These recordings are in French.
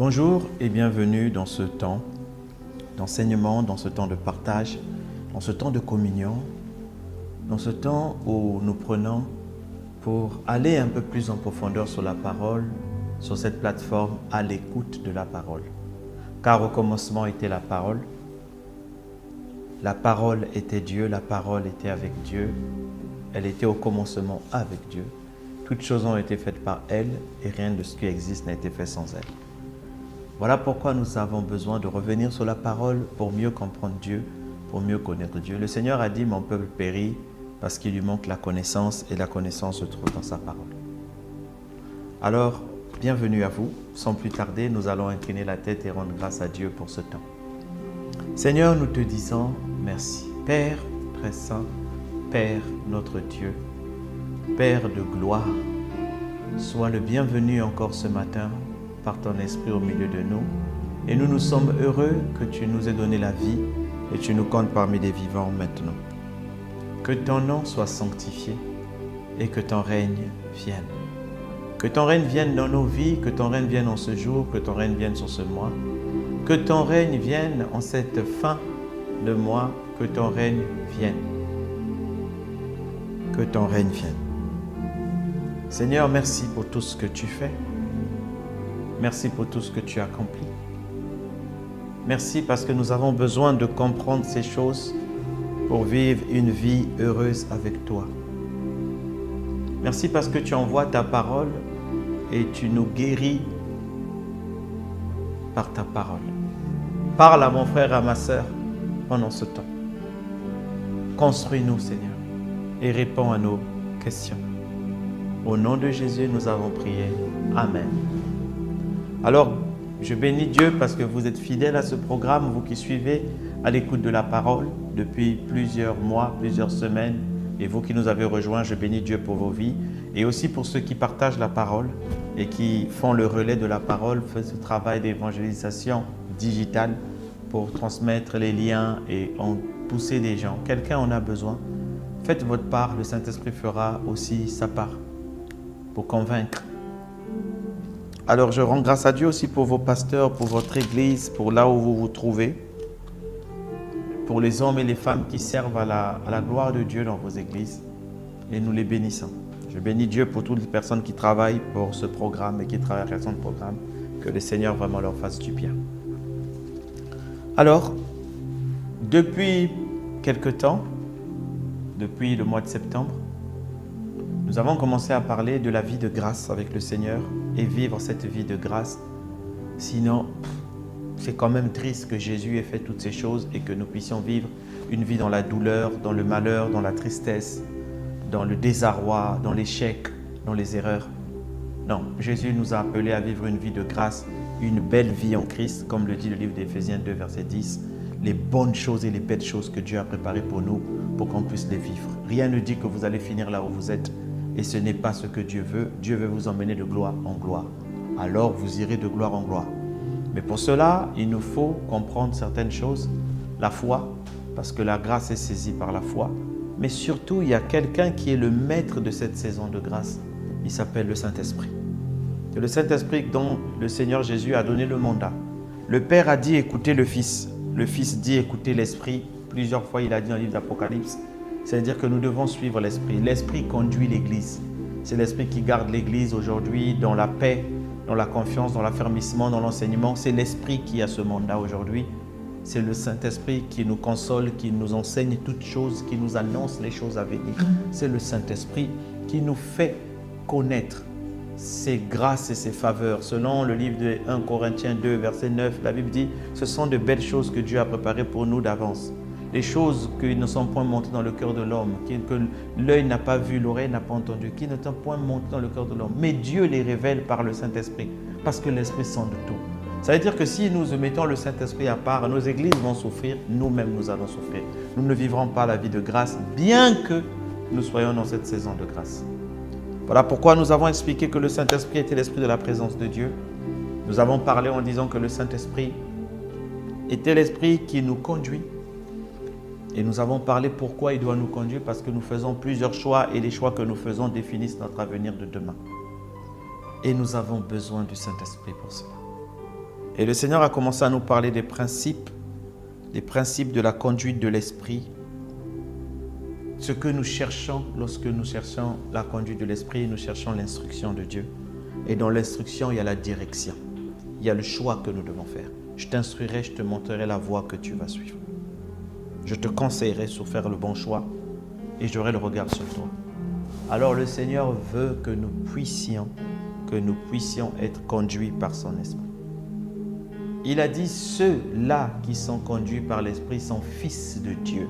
Bonjour et bienvenue dans ce temps d'enseignement, dans ce temps de partage, dans ce temps de communion, dans ce temps où nous prenons pour aller un peu plus en profondeur sur la parole, sur cette plateforme à l'écoute de la parole. Car au commencement était la parole était Dieu, la parole était avec Dieu, elle était au commencement avec Dieu. Toutes choses ont été faites par elle et rien de ce qui existe n'a été fait sans elle. Voilà pourquoi nous avons besoin de revenir sur la parole pour mieux comprendre Dieu, pour mieux connaître Dieu. Le Seigneur a dit « Mon peuple périt parce qu'il lui manque la connaissance et la connaissance se trouve dans sa parole. » Alors, bienvenue à vous. Sans plus tarder, nous allons incliner la tête et rendre grâce à Dieu pour ce temps. Seigneur, nous te disons merci. Père très saint, Père notre Dieu, Père de gloire, sois le bienvenu encore ce matin par ton esprit au milieu de nous. Et nous nous sommes heureux que tu nous aies donné la vie et tu nous comptes parmi les vivants maintenant. Que ton nom soit sanctifié et que ton règne vienne. Que ton règne vienne dans nos vies, que ton règne vienne en ce jour, que ton règne vienne sur ce mois. Que ton règne vienne en cette fin de mois, que ton règne vienne. Que ton règne vienne. Seigneur, merci pour tout ce que tu fais. Merci pour tout ce que tu accomplis. Merci parce que nous avons besoin de comprendre ces choses pour vivre une vie heureuse avec toi. Merci parce que tu envoies ta parole et tu nous guéris par ta parole. Parle à mon frère et à ma sœur pendant ce temps. Construis-nous, Seigneur, et réponds à nos questions. Au nom de Jésus, nous avons prié. Amen. Alors, je bénis Dieu parce que vous êtes fidèles à ce programme, vous qui suivez à l'écoute de la parole depuis plusieurs mois, plusieurs semaines, et vous qui nous avez rejoints, je bénis Dieu pour vos vies, et aussi pour ceux qui partagent la parole et qui font le relais de la parole, font ce travail d'évangélisation digitale pour transmettre les liens et en pousser des gens. Quelqu'un en a besoin. Faites votre part, le Saint-Esprit fera aussi sa part pour convaincre. Alors je rends grâce à Dieu aussi pour vos pasteurs, pour votre église, pour là où vous vous trouvez, pour les hommes et les femmes qui servent à la gloire de Dieu dans vos églises, et nous les bénissons. Je bénis Dieu pour toutes les personnes qui travaillent pour ce programme et qui travaillent à la création de programme, que le Seigneur vraiment leur fasse du bien. Alors, depuis quelque temps, depuis le mois de septembre, nous avons commencé à parler de la vie de grâce avec le Seigneur et vivre cette vie de grâce. Sinon, c'est quand même triste que Jésus ait fait toutes ces choses et que nous puissions vivre une vie dans la douleur, dans le malheur, dans la tristesse, dans le désarroi, dans l'échec, dans les erreurs. Non, Jésus nous a appelés à vivre une vie de grâce, une belle vie en Christ, comme le dit le livre d'Éphésiens 2, verset 10. Les bonnes choses et les belles choses que Dieu a préparées pour nous, pour qu'on puisse les vivre. Rien ne dit que vous allez finir là où vous êtes. Et ce n'est pas ce que Dieu veut. Dieu veut vous emmener de gloire en gloire. Alors vous irez de gloire en gloire. Mais pour cela, il nous faut comprendre certaines choses. La foi, parce que la grâce est saisie par la foi. Mais surtout, il y a quelqu'un qui est le maître de cette saison de grâce. Il s'appelle le Saint-Esprit. C'est le Saint-Esprit dont le Seigneur Jésus a donné le mandat. Le Père a dit écoutez le Fils. Le Fils dit écoutez l'Esprit. Plusieurs fois, il a dit dans le livre d'Apocalypse. C'est-à-dire que nous devons suivre l'Esprit. L'Esprit conduit l'Église. C'est l'Esprit qui garde l'Église aujourd'hui dans la paix, dans la confiance, dans l'affermissement, dans l'enseignement. C'est l'Esprit qui a ce mandat aujourd'hui. C'est le Saint-Esprit qui nous console, qui nous enseigne toutes choses, qui nous annonce les choses à venir. C'est le Saint-Esprit qui nous fait connaître ses grâces et ses faveurs. Selon le livre de 1 Corinthiens 2, verset 9, la Bible dit « Ce sont de belles choses que Dieu a préparées pour nous d'avance. » Les choses qui ne sont point montées dans le cœur de l'homme, que l'œil n'a pas vu, l'oreille n'a pas entendu, qui ne sont point montées dans le cœur de l'homme. Mais Dieu les révèle par le Saint-Esprit, parce que l'Esprit sonde tout. Ça veut dire que si nous mettons le Saint-Esprit à part, nos églises vont souffrir, nous-mêmes nous allons souffrir. Nous ne vivrons pas la vie de grâce, bien que nous soyons dans cette saison de grâce. Voilà pourquoi nous avons expliqué que le Saint-Esprit était l'Esprit de la présence de Dieu. Nous avons parlé en disant que le Saint-Esprit était l'Esprit qui nous conduit. Et nous avons parlé pourquoi il doit nous conduire, parce que nous faisons plusieurs choix et les choix que nous faisons définissent notre avenir de demain. Et nous avons besoin du Saint-Esprit pour cela. Et le Seigneur a commencé à nous parler des principes de la conduite de l'esprit. Ce que nous cherchons lorsque nous cherchons la conduite de l'esprit, nous cherchons l'instruction de Dieu. Et dans l'instruction, il y a la direction. Il y a le choix que nous devons faire. Je t'instruirai, je te montrerai la voie que tu vas suivre. Je te conseillerai sur faire le bon choix et j'aurai le regard sur toi. Alors le Seigneur veut que nous puissions être conduits par son esprit. Il a dit, ceux-là qui sont conduits par l'esprit sont fils de Dieu.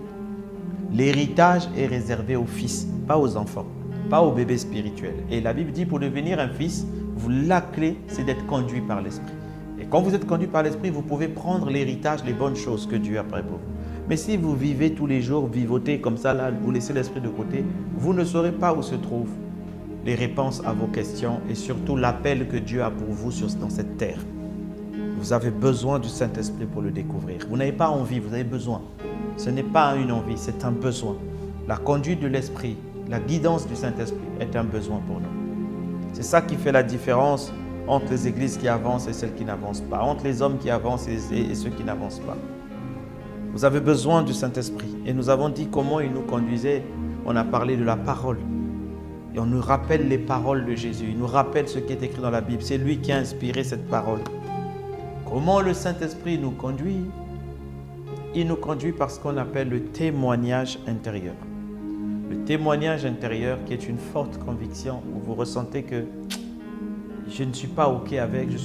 L'héritage est réservé aux fils, pas aux enfants, pas aux bébés spirituels. Et la Bible dit, pour devenir un fils, la clé, c'est d'être conduit par l'esprit. Et quand vous êtes conduit par l'esprit, vous pouvez prendre l'héritage, les bonnes choses que Dieu a prévues pour vous. Mais si vous vivez tous les jours, vivotez comme ça, là, vous laissez l'esprit de côté, vous ne saurez pas où se trouvent les réponses à vos questions et surtout l'appel que Dieu a pour vous dans cette terre. Vous avez besoin du Saint-Esprit pour le découvrir. Vous n'avez pas envie, vous avez besoin. Ce n'est pas une envie, c'est un besoin. La conduite de l'Esprit, la guidance du Saint-Esprit est un besoin pour nous. C'est ça qui fait la différence entre les églises qui avancent et celles qui n'avancent pas, entre les hommes qui avancent et ceux qui n'avancent pas. Vous avez besoin du Saint-Esprit. Et nous avons dit comment il nous conduisait. On a parlé de la parole. Et on nous rappelle les paroles de Jésus. Il nous rappelle ce qui est écrit dans la Bible. C'est lui qui a inspiré cette parole. Comment le Saint-Esprit nous conduit? Il nous conduit par ce qu'on appelle le témoignage intérieur. Le témoignage intérieur qui est une forte conviction où vous ressentez que je ne suis pas OK avec, je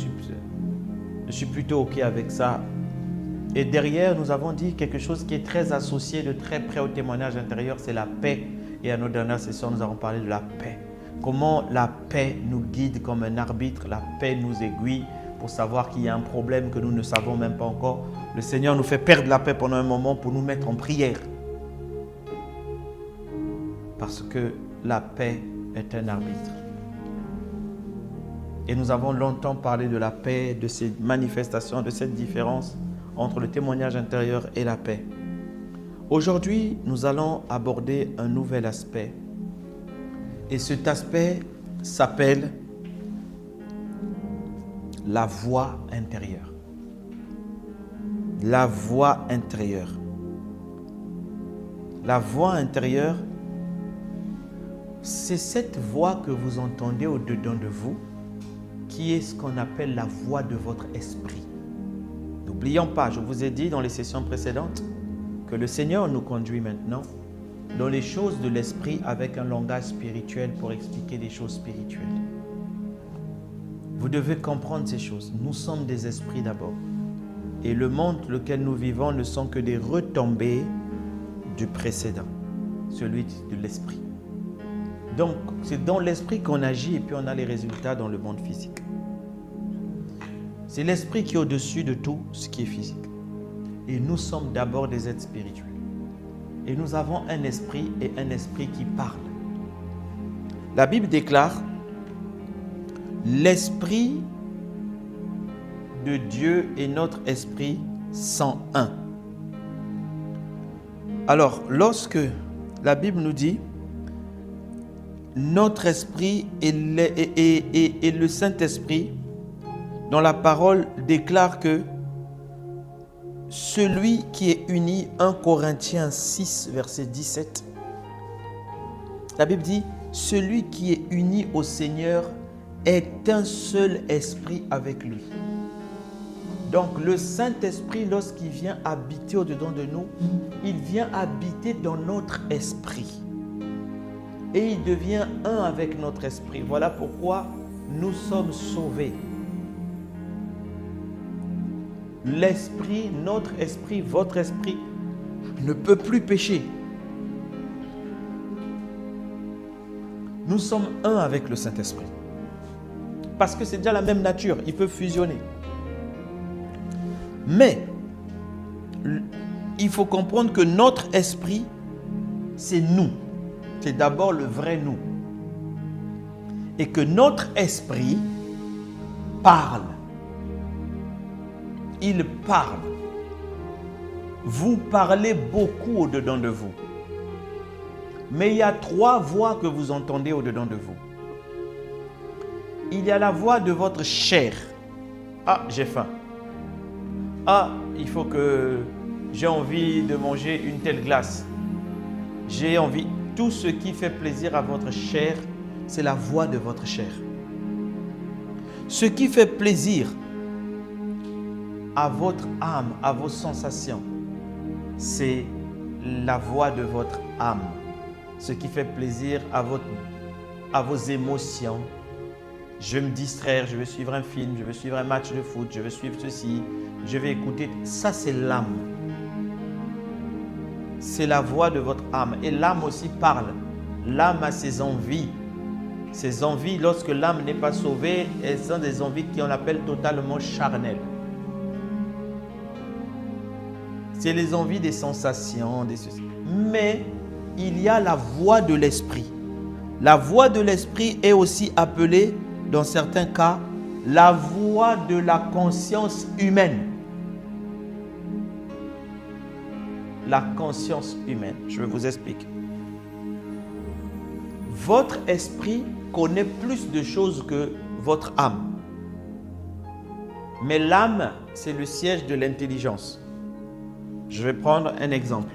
suis plutôt OK avec ça. Et derrière, nous avons dit quelque chose qui est très associé de très près au témoignage intérieur, c'est la paix. Et à nos dernières sessions, nous avons parlé de la paix. Comment la paix nous guide comme un arbitre, la paix nous aiguille pour savoir qu'il y a un problème que nous ne savons même pas encore. Le Seigneur nous fait perdre la paix pendant un moment pour nous mettre en prière. Parce que la paix est un arbitre. Et nous avons longtemps parlé de la paix, de ces manifestations, de cette différence entre le témoignage intérieur et la paix. Aujourd'hui, nous allons aborder un nouvel aspect. Et cet aspect s'appelle la voix intérieure. La voix intérieure. La voix intérieure, c'est cette voix que vous entendez au-dedans de vous, qui est ce qu'on appelle la voix de votre esprit. N'oublions pas, je vous ai dit dans les sessions précédentes, que le Seigneur nous conduit maintenant dans les choses de l'esprit avec un langage spirituel pour expliquer des choses spirituelles. Vous devez comprendre ces choses. Nous sommes des esprits d'abord. Et le monde dans lequel nous vivons ne sont que des retombées du précédent, celui de l'esprit. Donc, c'est dans l'esprit qu'on agit et puis on a les résultats dans le monde physique. C'est l'esprit qui est au-dessus de tout ce qui est physique. Et nous sommes d'abord des êtres spirituels. Et nous avons un esprit et un esprit qui parle. La Bible déclare « L'esprit de Dieu et notre esprit sont un ». Alors, lorsque la Bible nous dit « Notre esprit et le Saint-Esprit », dans la parole déclare que celui qui est uni, 1 Corinthiens 6, verset 17, la Bible dit, celui qui est uni au Seigneur est un seul esprit avec lui. Donc le Saint-Esprit, lorsqu'il vient habiter au-dedans de nous, il vient habiter dans notre esprit. Et il devient un avec notre esprit. Voilà pourquoi nous sommes sauvés. L'esprit, notre esprit, votre esprit ne peut plus pécher. Nous sommes un avec le Saint-Esprit. Parce que c'est déjà la même nature, ils peuvent fusionner. Mais, il faut comprendre que notre esprit, c'est nous. C'est d'abord le vrai nous. Et que notre esprit parle. Il parle. Vous parlez beaucoup au-dedans de vous. Mais il y a 3 voix que vous entendez au-dedans de vous. Il y a la voix de votre chair. Ah, j'ai faim. Ah, il faut que j'ai envie de manger une telle glace. J'ai envie. Tout ce qui fait plaisir à votre chair, c'est la voix de votre chair. Ce qui fait plaisir à votre âme, à vos sensations, c'est la voix de votre âme. Ce qui fait plaisir à vos émotions. Je vais me distraire, je vais suivre un film, je vais suivre un match de foot, je vais suivre ceci, je vais écouter. Ça, c'est l'âme. C'est la voix de votre âme. Et l'âme aussi parle. L'âme a ses envies. Ces envies, lorsque l'âme n'est pas sauvée, elles sont des envies qu'on appelle totalement charnelles. C'est les envies des sensations, des ceci. Mais il y a la voix de l'esprit. La voix de l'esprit est aussi appelée, dans certains cas, la voix de la conscience humaine. La conscience humaine. Je vais vous expliquer. Votre esprit connaît plus de choses que votre âme. Mais l'âme, c'est le siège de l'intelligence. Je vais prendre un exemple.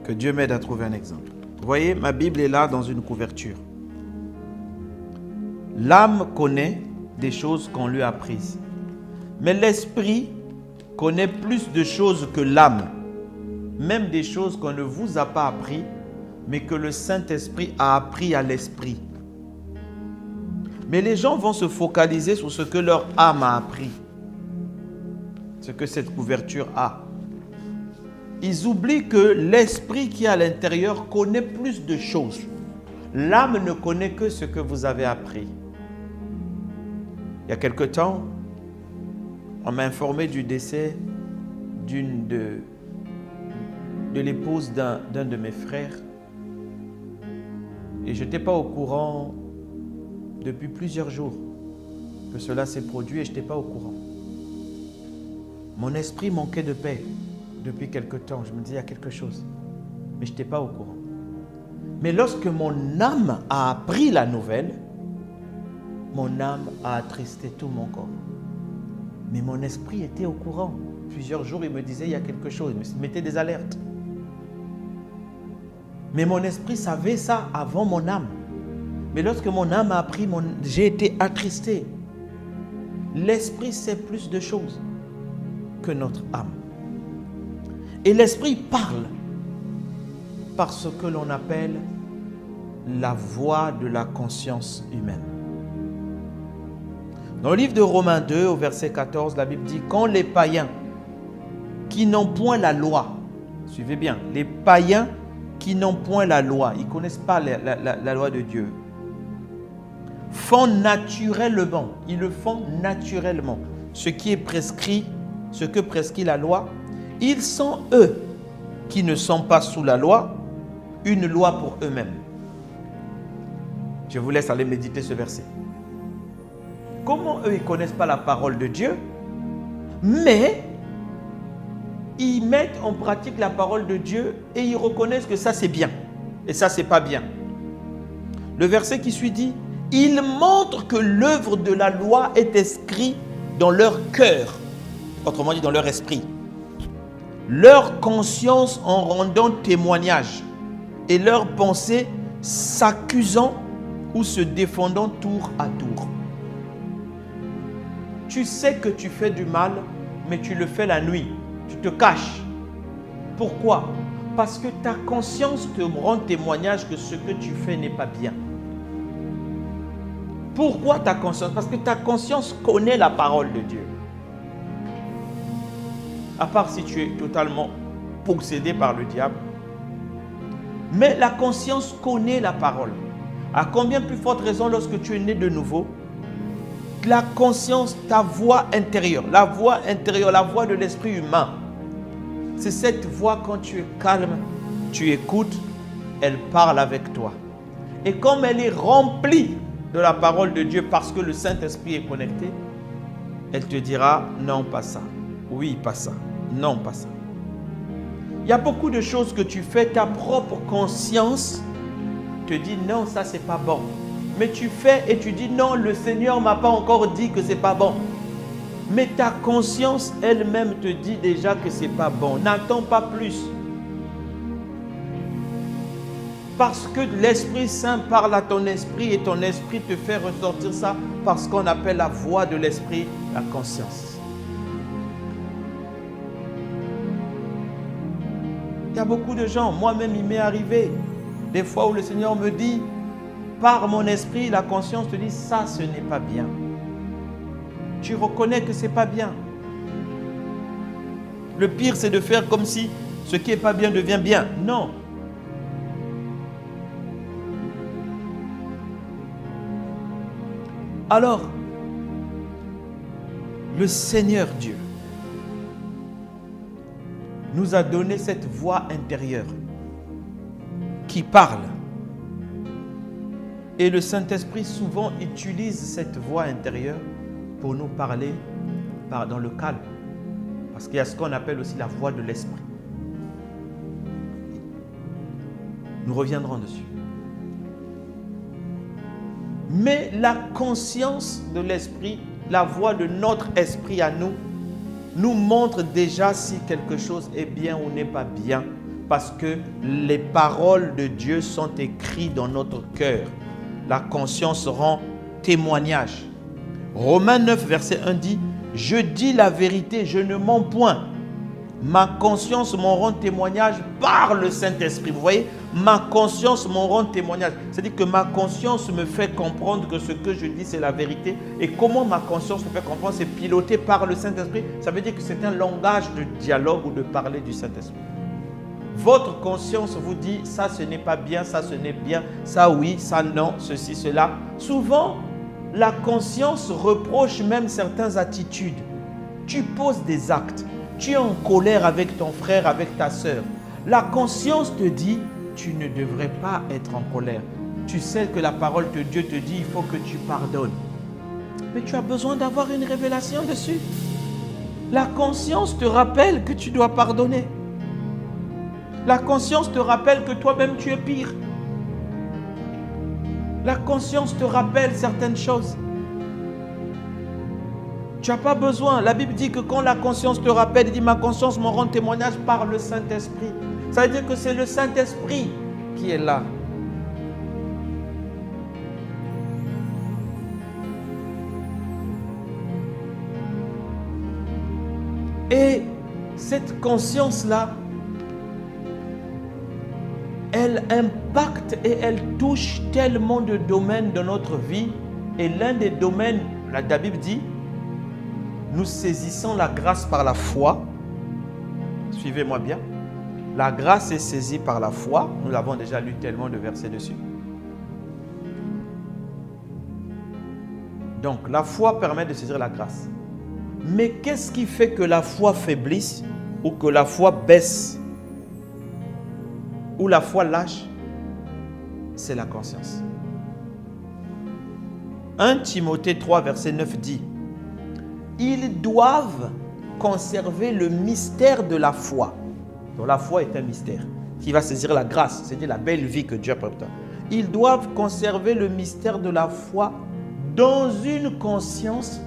Que Dieu m'aide à trouver un exemple. Vous voyez, ma Bible est là dans une couverture. L'âme connaît des choses qu'on lui a apprises. Mais l'esprit connaît plus de choses que l'âme. Même des choses qu'on ne vous a pas appris, mais que le Saint-Esprit a appris à l'esprit. Mais les gens vont se focaliser sur ce que leur âme a appris. Ce que cette couverture a. Ils oublient que l'esprit qui est à l'intérieur connaît plus de choses. L'âme ne connaît que ce que vous avez appris. Il y a quelque temps, on m'a informé du décès de l'épouse d'un de mes frères. Et je n'étais pas au courant depuis plusieurs jours que cela s'est produit et je n'étais pas au courant. Mon esprit manquait de paix depuis quelque temps. Je me disais, il y a quelque chose. Mais je n'étais pas au courant. Mais lorsque mon âme a appris la nouvelle, mon âme a attristé tout mon corps. Mais mon esprit était au courant. Plusieurs jours, il me disait, il y a quelque chose. Il me mettait des alertes. Mais mon esprit savait ça avant mon âme. Mais lorsque mon âme a appris, j'ai été attristé. L'esprit sait plus de choses que notre âme. Et l'esprit parle par ce que l'on appelle la voix de la conscience humaine. Dans le livre de Romains 2, au verset 14, la Bible dit « Quand les païens qui n'ont point la loi, suivez bien, les païens qui n'ont point la loi, ils ne connaissent pas la loi de Dieu, font naturellement, ils le font naturellement, ce qui est prescrit, ce que prescrit la loi, ils sont eux qui ne sont pas sous la loi, une loi pour eux-mêmes. » Je vous laisse aller méditer ce verset. Comment eux, ils ne connaissent pas la parole de Dieu, mais ils mettent en pratique la parole de Dieu et ils reconnaissent que ça c'est bien et ça c'est pas bien. Le verset qui suit dit, ils montrent que l'œuvre de la loi est inscrite dans leur cœur, autrement dit dans leur esprit. Leur conscience en rendant témoignage et leurs pensées s'accusant ou se défendant tour à tour. Tu sais que tu fais du mal, mais tu le fais la nuit. Tu te caches. Pourquoi? Parce que ta conscience te rend témoignage que ce que tu fais n'est pas bien. Pourquoi ta conscience? Parce que ta conscience connaît la parole de Dieu. À part si tu es totalement possédé par le diable. Mais la conscience connaît la parole. À combien plus forte raison lorsque tu es né de nouveau? La conscience, ta voix intérieure, la voix de l'esprit humain. C'est cette voix quand tu es calme, tu écoutes, elle parle avec toi. Et comme elle est remplie de la parole de Dieu parce que le Saint-Esprit est connecté, elle te dira non, pas ça. Oui, pas ça. Non, pas ça. Il y a beaucoup de choses que tu fais, ta propre conscience te dit non, ça c'est pas bon. Mais tu fais et tu dis non, le Seigneur ne m'a pas encore dit que ce n'est pas bon. Mais ta conscience elle-même te dit déjà que ce n'est pas bon. N'attends pas plus. Parce que l'Esprit Saint parle à ton esprit et ton esprit te fait ressortir ça par ce qu'on appelle la voix de l'esprit, la conscience. Il y a beaucoup de gens, moi-même il m'est arrivé, des fois où le Seigneur me dit, par mon esprit, la conscience te dit, ça ce n'est pas bien. Tu reconnais que ce n'est pas bien. Le pire c'est de faire comme si ce qui n'est pas bien devient bien. Non. Alors, le Seigneur Dieu nous a donné cette voix intérieure qui parle. Et le Saint-Esprit souvent utilise cette voix intérieure pour nous parler dans le calme. Parce qu'il y a ce qu'on appelle aussi la voix de l'Esprit. Nous reviendrons dessus. Mais la conscience de l'esprit, la voix de notre esprit à nous, nous montre déjà si quelque chose est bien ou n'est pas bien. Parce que les paroles de Dieu sont écrites dans notre cœur. La conscience rend témoignage. Romains 9, verset 1 dit, « Je dis la vérité, je ne mens point. Ma conscience m'en rend témoignage par le Saint-Esprit. » Vous voyez, ma conscience m'en rend témoignage. C'est-à-dire que ma conscience me fait comprendre que ce que je dis, c'est la vérité. Et comment ma conscience me fait comprendre, c'est piloté par le Saint-Esprit. Ça veut dire que c'est un langage de dialogue ou de parler du Saint-Esprit. Votre conscience vous dit, ça ce n'est pas bien, ça ce n'est bien, ça oui, ça non, ceci, cela. Souvent, la conscience reproche même certaines attitudes. Tu poses des actes. Tu es en colère avec ton frère, avec ta sœur. La conscience te dit, tu ne devrais pas être en colère. Tu sais que la parole de Dieu te dit, il faut que tu pardonnes. Mais tu as besoin d'avoir une révélation dessus. La conscience te rappelle que tu dois pardonner. La conscience te rappelle que toi-même tu es pire. La conscience te rappelle certaines choses. Tu n'as pas besoin. La Bible dit que quand la conscience te rappelle, il dit, ma conscience m'en rend témoignage par le Saint-Esprit. Ça veut dire que c'est le Saint-Esprit qui est là. Et cette conscience-là, elle impacte et elle touche tellement de domaines de notre vie. Et l'un des domaines, la Bible dit, nous saisissons la grâce par la foi. Suivez-moi bien. La grâce est saisie par la foi. Nous avons déjà lu tellement de versets dessus. Donc, la foi permet de saisir la grâce. Mais qu'est-ce qui fait que la foi faiblisse ou que la foi baisse ou la foi lâche? C'est la conscience. 1 Timothée 3, verset 9 dit, « Ils doivent conserver le mystère de la foi. » Donc la foi est un mystère qui va saisir la grâce, c'est-à-dire la belle vie que Dieu a préparée. Ils doivent conserver le mystère de la foi dans une conscience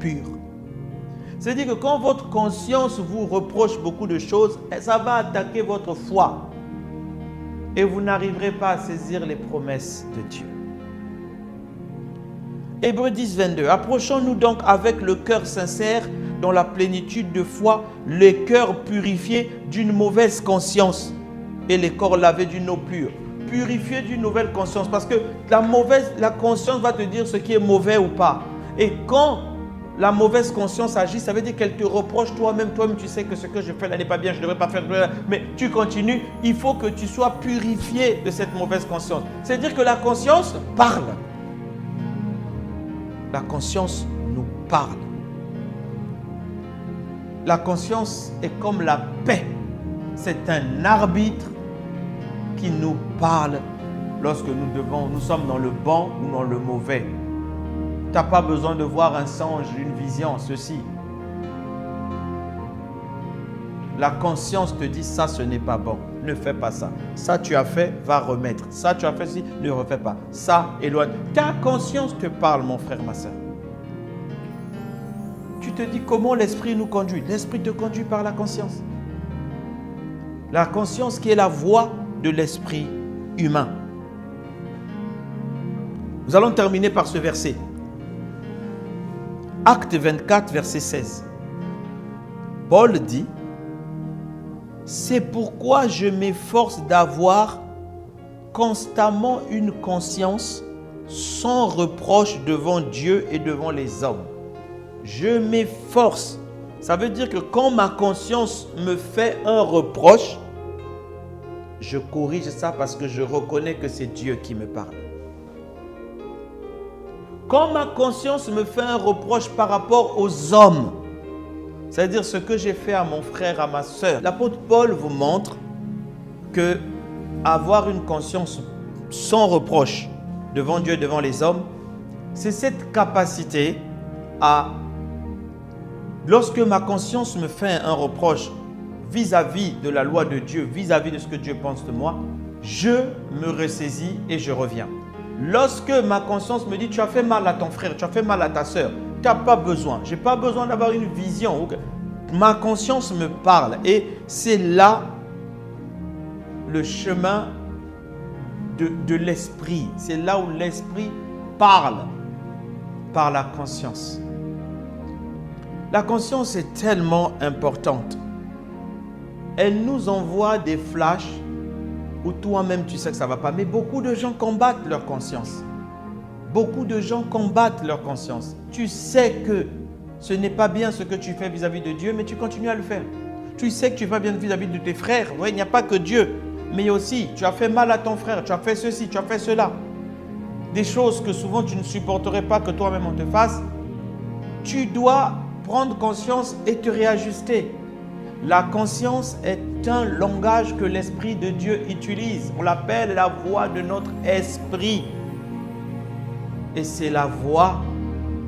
pure. C'est-à-dire que quand votre conscience vous reproche beaucoup de choses, ça va attaquer votre foi. Et vous n'arriverez pas à saisir les promesses de Dieu. Hébreux 10, 22. Approchons-nous donc avec le cœur sincère, dans la plénitude de foi, les cœurs purifiés d'une mauvaise conscience et les corps lavés d'une eau pure. Purifiés d'une nouvelle conscience, parce que la conscience va te dire ce qui est mauvais ou pas. Et quand la mauvaise conscience agit, ça veut dire qu'elle te reproche toi-même. Toi-même, tu sais que ce que je fais là n'est pas bien, je ne devrais pas faire. Mais tu continues. Il faut que tu sois purifié de cette mauvaise conscience. C'est-à-dire que la conscience parle. La conscience nous parle. La conscience est comme la paix. C'est un arbitre qui nous parle lorsque nous sommes dans le bon ou dans le mauvais. Tu n'as pas besoin de voir un songe, une vision, ceci. La conscience te dit ça, ce n'est pas bon. ne fais pas ça. Ça tu as fait, va remettre. Ça tu as fait, si, ne refais pas. Ça, éloigne. Ta conscience te parle, mon frère, ma soeur. Tu te dis comment l'esprit nous conduit. L'esprit te conduit par la conscience. La conscience qui est la voix de l'esprit humain. Nous allons terminer par ce verset. Acte 24, verset 16. Paul dit, « C'est pourquoi je m'efforce d'avoir constamment une conscience sans reproche devant Dieu et devant les hommes. » Je m'efforce. Ça veut dire que quand ma conscience me fait un reproche, je corrige ça parce que je reconnais que c'est Dieu qui me parle. Quand ma conscience me fait un reproche par rapport aux hommes, c'est-à-dire ce que j'ai fait à mon frère, à ma soeur, l'apôtre Paul vous montre que avoir une conscience sans reproche devant Dieu, devant les hommes, c'est cette capacité à, lorsque ma conscience me fait un reproche vis-à-vis de la loi de Dieu, vis-à-vis de ce que Dieu pense de moi, je me ressaisis et je reviens. Lorsque ma conscience me dit, tu as fait mal à ton frère, tu as fait mal à ta soeur, tu n'as pas besoin, je n'ai pas besoin d'avoir une vision. Ma conscience me parle et c'est là le chemin de l'esprit. C'est là où l'esprit parle par la conscience. La conscience est tellement importante. Elle nous envoie des flashs où toi-même tu sais que ça ne va pas. Mais beaucoup de gens combattent leur conscience. Beaucoup de gens combattent leur conscience. Tu sais que ce n'est pas bien ce que tu fais vis-à-vis de Dieu, mais tu continues à le faire. Tu sais que tu vas bien vis-à-vis de tes frères. Oui, il n'y a pas que Dieu, mais aussi tu as fait mal à ton frère, tu as fait ceci, tu as fait cela. Des choses que souvent tu ne supporterais pas que toi-même on te fasse. Tu dois prendre conscience et te réajuster. La conscience est un langage que l'Esprit de Dieu utilise. On l'appelle la voix de notre esprit. Et c'est la voix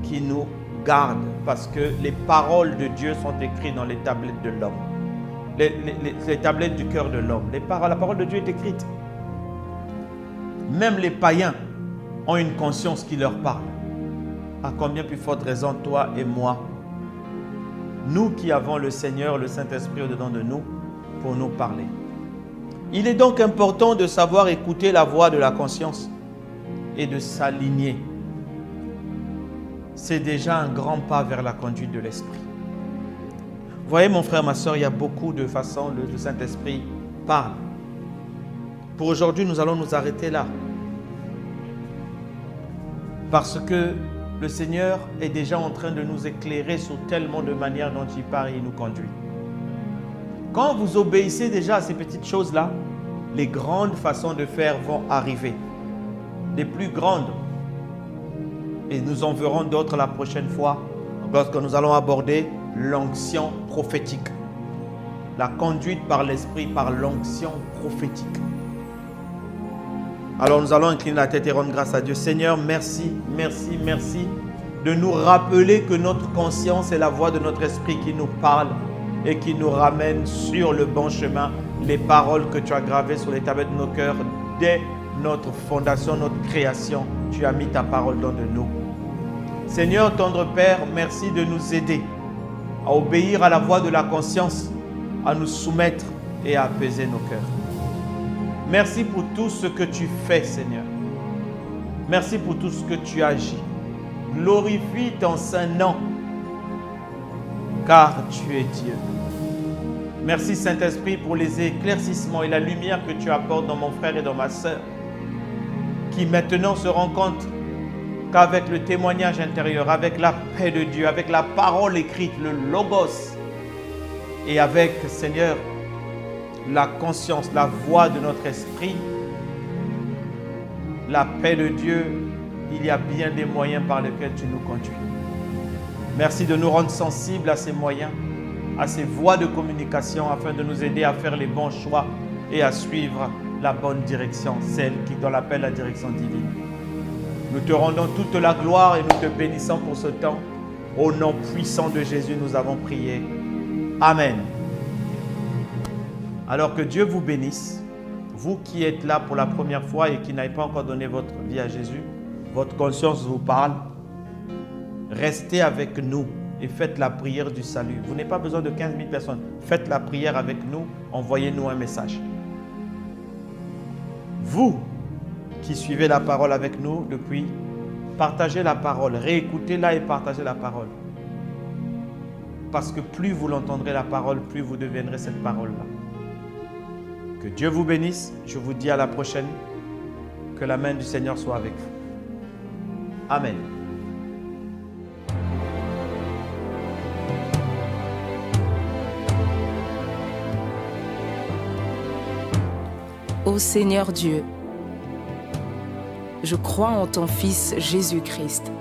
qui nous garde parce que les paroles de Dieu sont écrites dans les tablettes de l'homme. Les tablettes du cœur de l'homme. La parole de Dieu est écrite. Même les païens ont une conscience qui leur parle. À combien plus forte raison toi et moi, nous qui avons le Seigneur, le Saint-Esprit au-dedans de nous, pour nous parler. Il est donc important de savoir écouter la voix de la conscience et de s'aligner. C'est déjà un grand pas vers la conduite de l'Esprit. Vous voyez mon frère, ma soeur, il y a beaucoup de façons dont le Saint-Esprit parle. Pour aujourd'hui, nous allons nous arrêter là. Parce que le Seigneur est déjà en train de nous éclairer sur tellement de manières dont il parle et il nous conduit. Quand vous obéissez déjà à ces petites choses-là, les grandes façons de faire vont arriver. Les plus grandes. Et nous en verrons d'autres la prochaine fois lorsque nous allons aborder l'onction prophétique. La conduite par l'Esprit, par l'onction prophétique. Alors nous allons incliner la tête et rendre grâce à Dieu. Seigneur, merci, merci, merci de nous rappeler que notre conscience est la voix de notre esprit qui nous parle et qui nous ramène sur le bon chemin. Les paroles que tu as gravées sur les tablettes de nos cœurs dès notre fondation, notre création. Tu as mis ta parole dans de nous. Seigneur, tendre Père, merci de nous aider à obéir à la voix de la conscience, à nous soumettre et à apaiser nos cœurs. Merci pour tout ce que tu fais, Seigneur. Merci pour tout ce que tu agis. Glorifie ton saint nom, car tu es Dieu. Merci, Saint-Esprit, pour les éclaircissements et la lumière que tu apportes dans mon frère et dans ma sœur, qui maintenant se rend compte qu'avec le témoignage intérieur, avec la paix de Dieu, avec la parole écrite, le logos, et avec, Seigneur, la conscience, la voix de notre esprit, la paix de Dieu, il y a bien des moyens par lesquels tu nous conduis. Merci de nous rendre sensibles à ces moyens, à ces voies de communication, afin de nous aider à faire les bons choix et à suivre la bonne direction, celle qui dans l'appel la direction divine. Nous te rendons toute la gloire et nous te bénissons pour ce temps. Au nom puissant de Jésus, nous avons prié. Amen. Alors que Dieu vous bénisse. Vous qui êtes là pour la première fois et qui n'avez pas encore donné votre vie à Jésus, votre conscience vous parle. Restez avec nous et faites la prière du salut. Vous n'avez pas besoin de 15 000 personnes. Faites la prière avec nous. Envoyez-nous un message. Vous qui suivez la parole avec nous depuis, partagez la parole. Réécoutez-la et partagez la parole. Parce que plus vous l'entendrez la parole, plus vous deviendrez cette parole-là. Que Dieu vous bénisse. Je vous dis à la prochaine. Que la main du Seigneur soit avec vous. Amen. Ô Seigneur Dieu, je crois en ton Fils Jésus-Christ.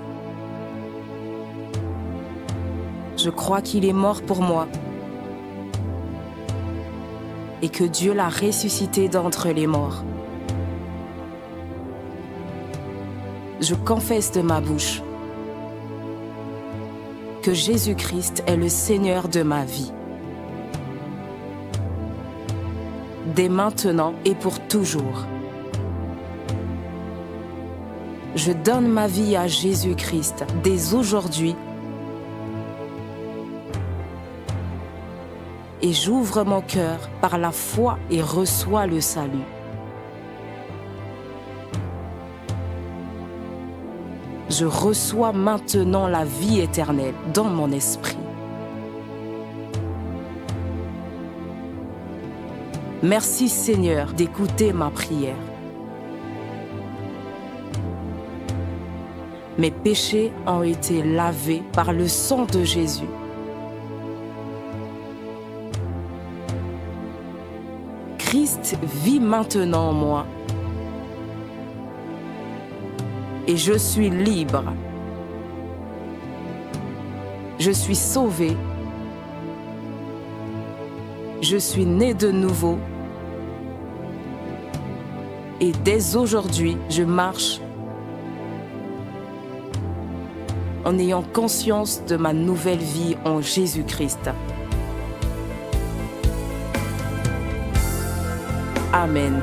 Je crois qu'il est mort pour moi et que Dieu l'a ressuscité d'entre les morts. Je confesse de ma bouche que Jésus-Christ est le Seigneur de ma vie. Dès maintenant et pour toujours. Je donne ma vie à Jésus-Christ dès aujourd'hui et j'ouvre mon cœur par la foi et reçois le salut. Je reçois maintenant la vie éternelle dans mon esprit. Merci Seigneur d'écouter ma prière. Mes péchés ont été lavés par le sang de Jésus. Christ vit maintenant en moi. Et je suis libre. Je suis sauvé. Je suis né de nouveau. Et dès aujourd'hui, je marche en ayant conscience de ma nouvelle vie en Jésus-Christ. Amen.